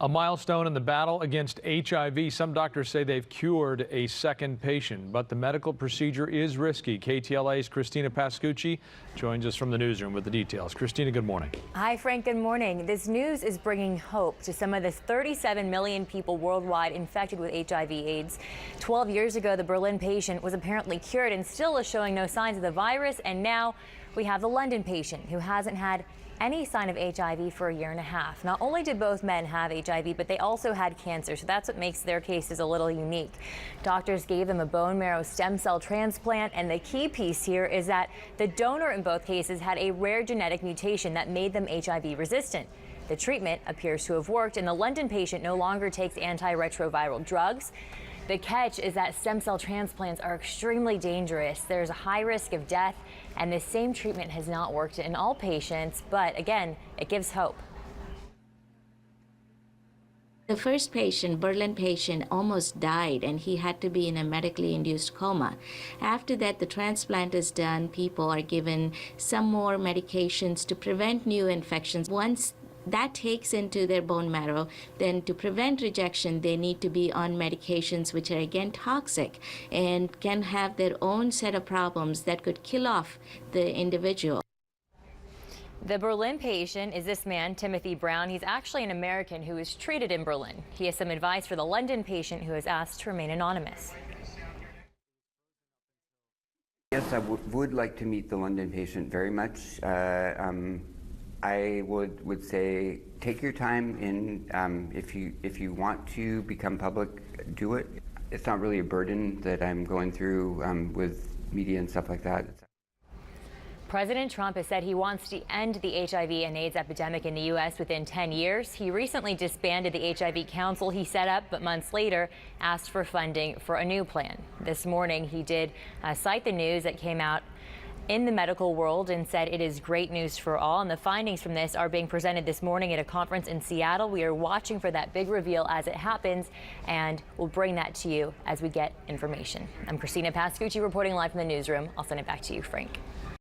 A milestone in the battle against HIV. Some doctors say they've cured a second patient, but the medical procedure is risky. KTLA's Christina Pascucci joins us from the newsroom with the details. Christina, good morning. Hi, Frank. Good morning. This news is bringing hope to some of the 37 million people worldwide infected with HIV/AIDS. 12 years ago, the Berlin patient was apparently cured and still is showing no signs of the virus. And now we have the London patient who hasn't had any sign of HIV for a year and a half. Not only did both men have HIV, but they also had cancer, so that's what makes their cases a little unique. Doctors gave them a bone marrow stem cell transplant, and the key piece here is that the donor in both cases had a rare genetic mutation that made them HIV resistant. The treatment appears to have worked, and the London patient no longer takes antiretroviral drugs. The catch is that stem cell transplants are extremely dangerous. There's a high risk of death, and the same treatment has not worked in all patients, but again, it gives hope. The first patient, Berlin patient, almost died, and he had to be in a medically induced coma. After that, the transplant is done. People are given some more medications to prevent new infections. Once that takes into their bone marrow, then to prevent rejection, they need to be on medications which are again toxic and can have their own set of problems that could kill off the individual. The Berlin patient is this man, Timothy Brown. He's actually an American who was treated in Berlin. He has some advice for the London patient who has asked to remain anonymous. Yes, I would like to meet the London patient very much. I would say take your time in if you want to become public, do it. It's not really a burden that I'm going through with media and stuff like that. President Trump has said he wants to end the HIV and AIDS epidemic in the U.S. within 10 years. He recently disbanded the HIV council he set up, but months later asked for funding for a new plan. This morning, he did cite the news that came out in the medical world and said it is great news for all. And the findings from this are being presented this morning at a conference in Seattle. We are watching for that big reveal as it happens, and we'll bring that to you as we get information. I'm Christina Pascucci reporting live from the newsroom. I'll send it back to you, Frank.